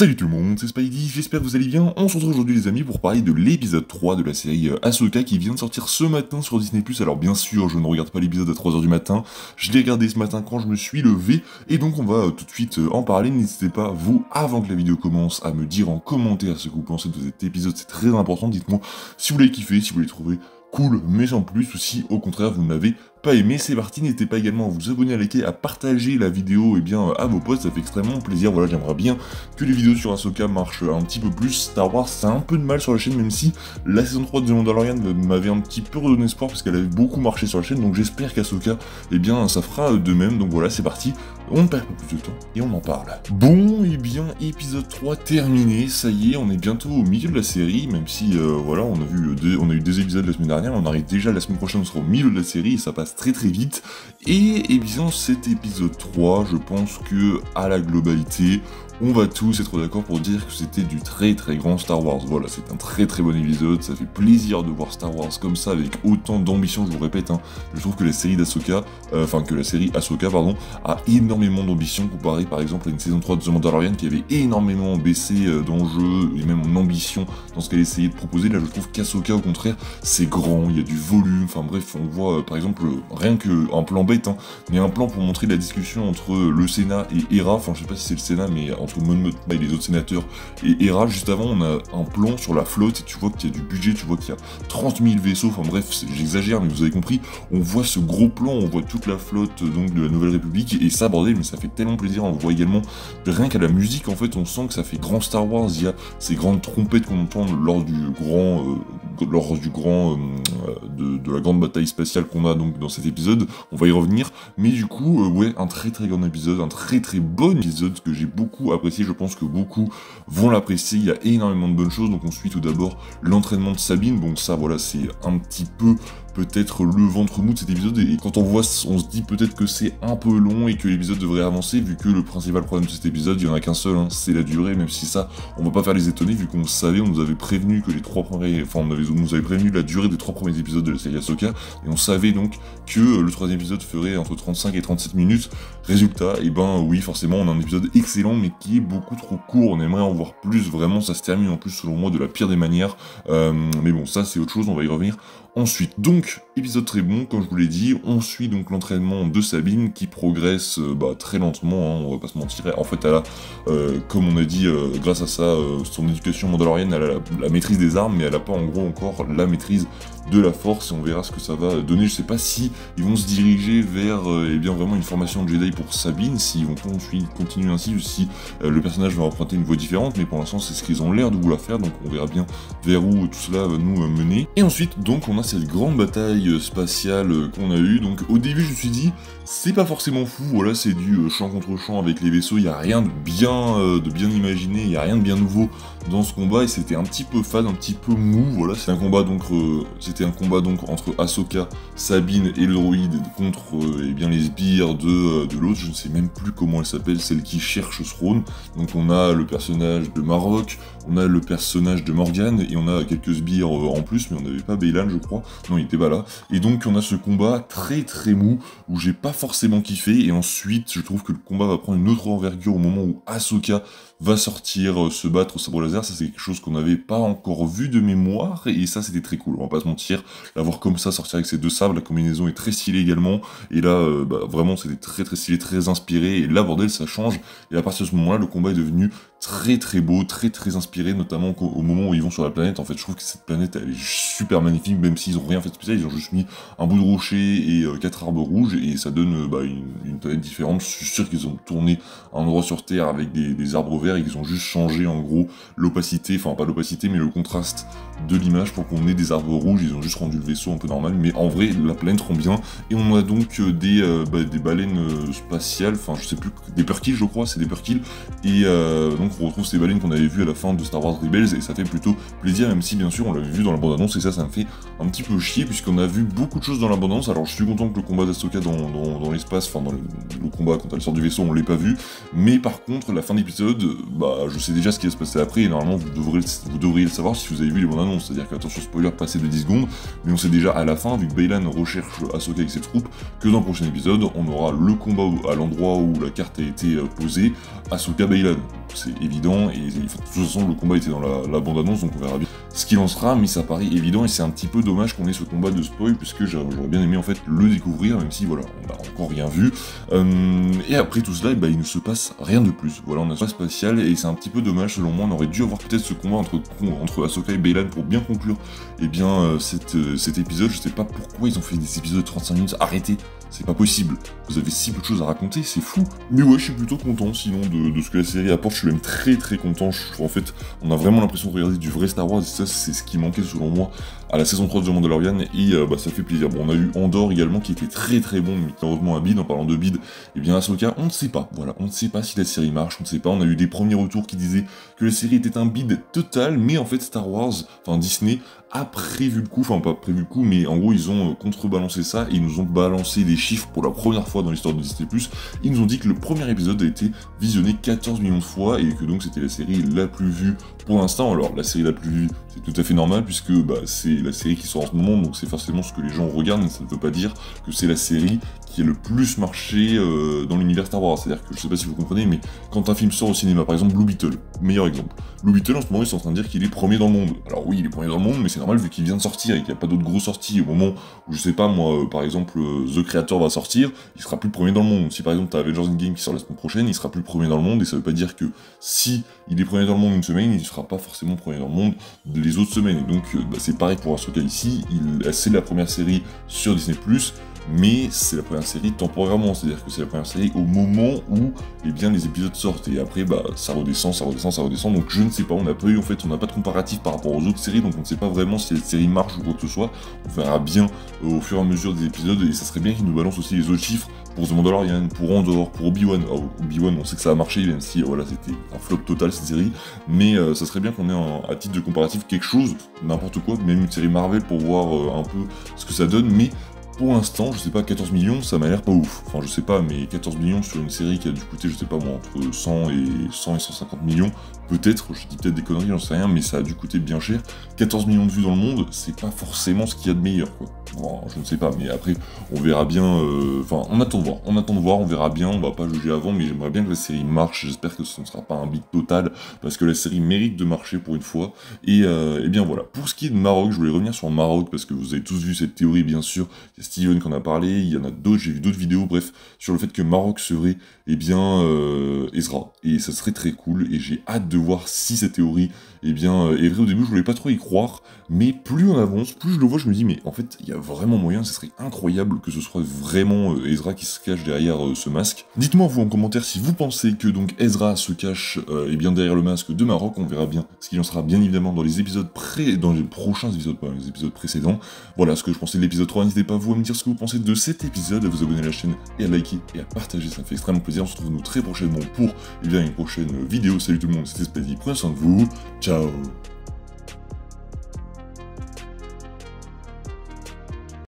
Salut tout le monde, c'est Spidey, j'espère que vous allez bien. On se retrouve aujourd'hui les amis pour parler de l'épisode 3 de la série Ahsoka qui vient de sortir ce matin sur Disney+. Alors bien sûr, je ne regarde pas l'épisode à 3h du matin, je l'ai regardé ce matin quand je me suis levé, et donc on va tout de suite en parler. N'hésitez pas, vous, avant que la vidéo commence, à me dire en commentaire ce que vous pensez de cet épisode, c'est très important. Dites-moi si vous l'avez kiffé, si vous l'avez trouvé cool, mais sans plus, ou si au contraire vous n'avez pas aimé. C'est parti, n'hésitez pas également à vous abonner, à liker, à partager la vidéo à vos potes, ça fait extrêmement plaisir. Voilà, j'aimerais bien que les vidéos sur Ahsoka marchent un petit peu plus. Star Wars, ça a un peu de mal sur la chaîne, même si la saison 3 de The Mandalorian m'avait un petit peu redonné espoir, parce qu'elle avait beaucoup marché sur la chaîne, donc j'espère qu'Ahsoka, ça fera de même. Donc voilà, c'est parti, on ne perd pas plus de temps, et on en parle. Bon, épisode 3 terminé, ça y est, on est bientôt au milieu de la série, même si, voilà, on a eu des épisodes la semaine dernière, on arrive déjà la semaine prochaine, on sera au milieu de la série, et ça passe très vite. Et cet épisode 3, je pense que à la globalité, on va tous être d'accord pour dire que c'était du très grand Star Wars. Voilà, c'est un très bon épisode, ça fait plaisir de voir Star Wars comme ça, avec autant d'ambition, je vous répète, hein. Je trouve que la série d'Ahsoka, a énormément d'ambition, comparé par exemple à une saison 3 de The Mandalorian qui avait énormément baissé d'enjeux, et même en ambition dans ce qu'elle essayait de proposer. Là, je trouve qu'Ahsoka, au contraire, c'est grand, il y a du volume, enfin bref, on voit par exemple, rien qu'un plan bête, hein, mais un plan pour montrer la discussion entre le Sénat et Hera, enfin je sais pas si c'est le Sénat, mais entre Mon Mothma et les autres sénateurs et Hera. Juste avant, on a un plan sur la flotte, et tu vois qu'il y a du budget, tu vois qu'il y a 30 000 vaisseaux, enfin bref, j'exagère, mais vous avez compris, on voit ce gros plan, on voit toute la flotte donc de la Nouvelle République, et ça, bordel, mais ça fait tellement plaisir. On voit également, rien qu'à la musique, en fait, on sent que ça fait grand Star Wars. Il y a ces grandes trompettes qu'on entend lors de la grande bataille spatiale qu'on a donc dans cet épisode, on va y revenir, mais du coup, ouais, un très grand épisode, un très bon épisode que j'ai beaucoup apprécié. Je pense que beaucoup vont l'apprécier, il y a énormément de bonnes choses. Donc on suit tout d'abord l'entraînement de Sabine. Bon, ça voilà, c'est un petit peu peut-être le ventre mou de cet épisode, et quand on voit, on se dit peut-être que c'est un peu long et que l'épisode devrait avancer, vu que le principal problème de cet épisode, il y en a qu'un seul, hein, c'est la durée. Même si ça, on va pas faire les étonner, vu qu'on savait, on nous avait prévenu que on nous avait prévenu la durée des 3 premiers épisodes de la série Ahsoka, et on savait donc que le 3e épisode ferait entre 35 et 37 minutes. Résultat, oui, forcément, on a un épisode excellent, mais qui est beaucoup trop court. On aimerait en voir plus, vraiment, ça se termine en plus, selon moi, de la pire des manières. Mais bon, ça, c'est autre chose, on va y revenir ensuite. Donc, épisode très bon, comme je vous l'ai dit. On suit donc l'entraînement de Sabine, qui progresse très lentement, hein, on va pas se mentir. En fait, elle a, comme on a dit, grâce à ça, son éducation mandalorienne, elle a la maîtrise des armes, mais elle a pas en gros encore la maîtrise de la force, et on verra ce que ça va donner. Je sais pas si ils vont se diriger vers vraiment une formation de Jedi pour Sabine, s'ils vont continuer ainsi, ou si le personnage va emprunter une voie différente, mais pour l'instant c'est ce qu'ils ont l'air de vouloir faire, donc on verra bien vers où tout cela va nous mener. Et ensuite, donc, on a cette grande bataille spatiale qu'on a eue. Donc au début je me suis dit, c'est pas forcément fou, voilà, c'est du champ contre champ avec les vaisseaux, il y a rien de bien imaginé, il y a rien de bien nouveau dans ce combat, et c'était un petit peu fade, un petit peu mou. Voilà, c'était un combat donc entre Ahsoka, Sabine et le droïde contre les sbires de l'autre, je ne sais même plus comment elle s'appelle, celle qui cherche Thrawn. Donc on a le personnage de Marrok, on a le personnage de Morgan, et on a quelques sbires en plus, mais on n'avait pas Baylan, je crois, non, il était pas là. Et donc on a ce combat très mou, où j'ai pas forcément kiffé, et ensuite je trouve que le combat va prendre une autre envergure au moment où Ahsoka va sortir se battre au sabre laser. Ça, c'est quelque chose qu'on n'avait pas encore vu de mémoire, et ça c'était très cool, on va pas se mentir, la voir comme ça sortir avec ses 2 sabres. La combinaison est très stylée également, et là vraiment c'était très stylé, très inspiré, et là bordel ça change, et à partir de ce moment là le combat est devenu très beau, très inspiré, notamment au moment où ils vont sur la planète. En fait, je trouve que cette planète, elle est super magnifique, même s'ils ont rien fait de spécial, ils ont juste mis un bout de rocher et 4 arbres rouges, et ça donne une planète différente. Je suis sûr qu'ils ont tourné un endroit sur Terre avec des arbres verts, et qu'ils ont juste changé en gros l'opacité, enfin pas l'opacité, mais le contraste de l'image pour qu'on ait des arbres rouges. Ils ont juste rendu le vaisseau un peu normal, mais en vrai, la planète rend bien, et on a donc des baleines spatiales, enfin je sais plus, des Purrkil, je crois, c'est des Purrkil, et donc on retrouve ces baleines qu'on avait vues à la fin de Star Wars Rebels, et ça fait plutôt plaisir, même si bien sûr on l'avait vu dans la bande-annonce, et ça me fait un petit peu chier, puisqu'on a vu beaucoup de choses dans la bande-annonce. Alors je suis content que le combat d'Ahsoka dans l'espace, enfin dans le combat quand elle sort du vaisseau, on l'ait pas vu, mais par contre la fin d'épisode, je sais déjà ce qui va se passer après, et normalement vous devriez le savoir si vous avez vu les bandes annonces, c'est-à-dire qu'attention spoiler, passé de 10 secondes, mais on sait déjà à la fin, vu que Baylan recherche Ahsoka avec ses troupes, que dans le prochain épisode, on aura le combat à l'endroit où la carte a été posée, Ahsoka Baylan. C'est évident, et de toute façon le combat était dans la bande-annonce, donc on verra bien ce qu'il en sera, mais ça paraît évident, et c'est un petit peu dommage qu'on ait ce combat de spoil, puisque j'aurais bien aimé en fait le découvrir, même si voilà, on n'a encore rien vu. Et après tout cela, il ne se passe rien de plus. Voilà, on a pas spatial, et c'est un petit peu dommage selon moi. On aurait dû avoir peut-être ce combat entre Ahsoka et Baylan pour bien conclure cet épisode. Je sais pas pourquoi ils ont fait des épisodes de 35 minutes, arrêtez, c'est pas possible. Vous avez si peu de choses à raconter, c'est fou. Mais ouais, je suis plutôt content sinon de ce que la série apporte. Je suis même très content. En fait, on a vraiment l'impression de regarder du vrai Star Wars, et ça c'est ce qui manquait selon moi à la saison 3 de The Mandalorian, et ça fait plaisir. Bon, on a eu Andor également qui était très bon, mais malheureusement à bide. En parlant de bide, et bien Ahsoka, on ne sait pas. Voilà, on ne sait pas si la série marche, on ne sait pas. On a eu des premiers retours qui disaient que la série était un bide total, mais en fait Star Wars, enfin Disney, a prévu le coup, enfin pas prévu le coup, mais en gros ils ont contrebalancé ça, et ils nous ont balancé des chiffres pour la première fois dans l'histoire de Disney+. Ils nous ont dit que le premier épisode a été visionné 14 millions de fois, et que donc c'était la série la plus vue pour l'instant. Alors la série la plus vue, c'est tout à fait normal, puisque c'est la série qui sort en ce moment, donc c'est forcément ce que les gens regardent, mais ça ne veut pas dire que c'est la série qui a le plus marché dans l'univers Star Wars. C'est-à-dire que, je sais pas si vous comprenez, mais quand un film sort au cinéma, par exemple Blue Beetle, meilleur exemple. Blue Beetle, en ce moment, ils sont en train de dire qu'il est premier dans le monde. Alors oui, il est premier dans le monde, mais c'est normal vu qu'il vient de sortir et qu'il n'y a pas d'autres grosses sorties. Au moment où, je sais pas moi, par exemple, The Creator va sortir, il sera plus le premier dans le monde. Si par exemple t'as Avengers Endgame qui sort la semaine prochaine, il sera plus le premier dans le monde, et ça veut pas dire que si il est premier dans le monde une semaine, il sera pas forcément premier dans le monde les autres semaines. Et donc c'est pareil pour Ahsoka ici, c'est la première série sur Disney+, mais c'est la première série temporairement, c'est-à-dire que c'est la première série au moment où les épisodes sortent, et après ça redescend, donc je ne sais pas, on n'a pas de comparatif par rapport aux autres séries, donc on ne sait pas vraiment si la série marche ou quoi que ce soit. On verra bien au fur et à mesure des épisodes, et ça serait bien qu'ils nous balancent aussi les autres chiffres pour The Mandalorian, pour Andor, pour Obi-Wan. Obi-Wan, on sait que ça a marché, même si voilà, c'était un flop total cette série, mais ça serait bien qu'on ait à titre de comparatif quelque chose, n'importe quoi, même une série Marvel pour voir un peu ce que ça donne, mais pour l'instant, je sais pas, 14 millions, ça m'a l'air pas ouf. Enfin, je sais pas, mais 14 millions sur une série qui a dû coûter, je sais pas moi, entre 100 et 150 millions, peut-être, je dis peut-être des conneries, j'en sais rien, mais ça a dû coûter bien cher. 14 millions de vues dans le monde, c'est pas forcément ce qu'il y a de meilleur, quoi. Bon, je ne sais pas, mais après, on verra bien, enfin, on attend de voir, on verra bien, on va pas juger avant, mais j'aimerais bien que la série marche, j'espère que ce ne sera pas un beat total, parce que la série mérite de marcher pour une fois, et bien voilà. Pour ce qui est de Marok, je voulais revenir sur Marok, parce que vous avez tous vu cette théorie, bien sûr, il y a Steven qui en a parlé, il y en a d'autres, j'ai vu d'autres vidéos, bref, sur le fait que Marok serait, Ezra, et ça serait très cool, et j'ai hâte de voir si cette théorie, est vraie. Au début, je voulais pas trop y croire, mais plus on avance, plus je le vois, je me dis, mais en fait, il y a vraiment moyen, ce serait incroyable que ce soit vraiment Ezra qui se cache derrière ce masque. Dites-moi vous en commentaire si vous pensez que donc Ezra se cache derrière le masque de Marok. On verra bien ce qu'il en sera bien évidemment dans les épisodes dans les prochains épisodes, pas les épisodes précédents. Voilà ce que je pensais de l'épisode 3, n'hésitez pas vous à me dire ce que vous pensez de cet épisode, à vous abonner à la chaîne et à liker et à partager, ça me fait extrêmement plaisir. On se retrouve nous très prochainement pour une prochaine vidéo. Salut tout le monde, c'était Spazzy, prenez soin de vous, ciao.